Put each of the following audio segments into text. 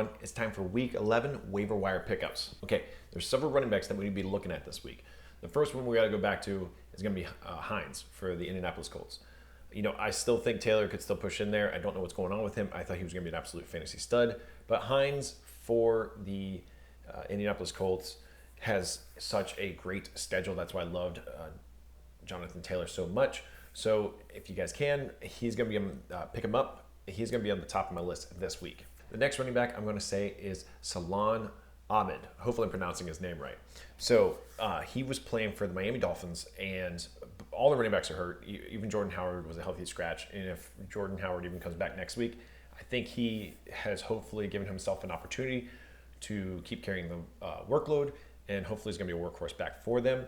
everyone. It's time for Week 11 waiver wire pickups. Okay, there's several running backs that we need to be looking at this week. The first one we got to go back to is going to be Hines for the Indianapolis Colts. I still think Taylor could still push in there. I don't know what's going on with him. I thought he was going to be an absolute fantasy stud. But Hines for the Indianapolis Colts has such a great schedule. That's why I loved Jonathan Taylor so much. So if you guys can, he's going to be pick him up. He's going to be on the top of my list this week. The next running back I'm going to say is Salon Ahmed. Hopefully I'm pronouncing his name right. So he was playing for the Miami Dolphins, and all the running backs are hurt. Even Jordan Howard was a healthy scratch. And if Jordan Howard even comes back next week, I think he has hopefully given himself an opportunity to keep carrying the workload, and hopefully he's going to be a workhorse back for them.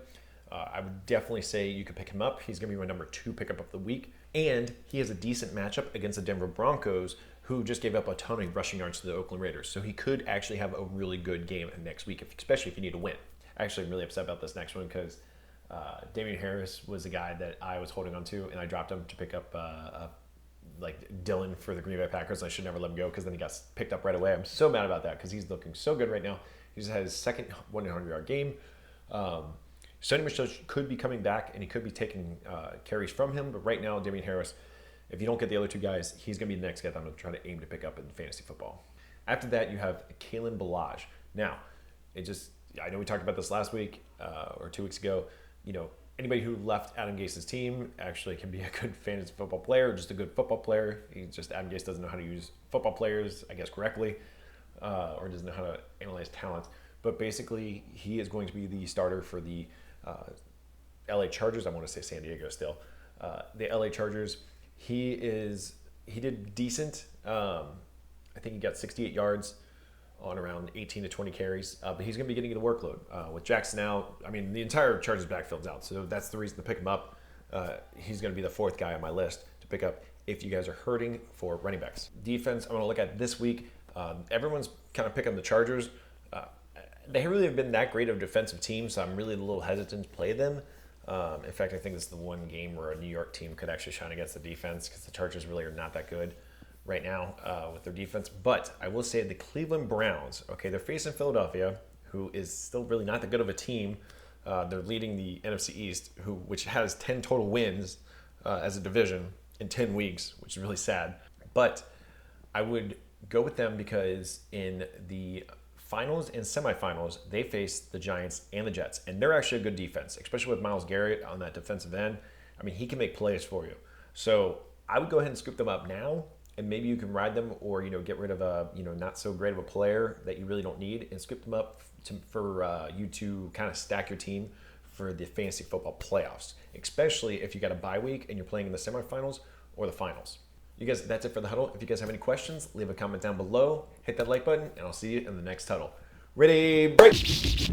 I would definitely say you could pick him up. He's going to be my number 2 pickup of the week. And he has a decent matchup against the Denver Broncos, who just gave up a ton of rushing yards to the Oakland Raiders. So he could actually have a really good game next week, especially if you need to win. Actually, I'm really upset about this next one because Damian Harris was the guy that I was holding on to, and I dropped him to pick up Dylan for the Green Bay Packers. I should never let him go because then he got picked up right away. I'm so mad about that because he's looking so good right now. He just had his second 100-yard game. Sonny Michel could be coming back, and he could be taking carries from him. But right now, Damian Harris, if you don't get the other 2 guys, he's going to be the next guy that I'm going to try to aim to pick up in fantasy football. After that, you have Kalen Ballage. Now, I know we talked about this last week or 2 weeks ago. Anybody who left Adam Gase's team actually can be a good fantasy football player, or just a good football player. Adam Gase doesn't know how to use football players, I guess, correctly, or doesn't know how to analyze talent. But basically, he is going to be the starter for the LA Chargers. I want to say San Diego still. The LA Chargers, he did decent. I think he got 68 yards on around 18 to 20 carries, but he's going to be getting the workload. With Jackson out, the entire Chargers backfield's out, so that's the reason to pick him up. He's going to be the 4th guy on my list to pick up if you guys are hurting for running backs. Defense, I'm going to look at this week. Everyone's kind of picking the Chargers. They really have been that great of a defensive team, so I'm really a little hesitant to play them. In fact, I think this is the one game where a New York team could actually shine against the defense because the Chargers really are not that good right now with their defense. But I will say the Cleveland Browns, okay, they're facing Philadelphia, who is still really not that good of a team. They're leading the NFC East, which has 10 total wins as a division in 10 weeks, which is really sad. But I would go with them because in the finals and semifinals, they face the Giants and the Jets, and they're actually a good defense, especially with Myles Garrett on that defensive end. He can make plays for you. So I would go ahead and scoop them up now, and maybe you can ride them, or get rid of a not so great of a player that you really don't need, and scoop them up for you to kind of stack your team for the fantasy football playoffs, especially if you got a bye week and you're playing in the semifinals or the finals. You guys, that's it for the huddle. If you guys have any questions, leave a comment down below, hit that like button, and I'll see you in the next huddle. Ready, break!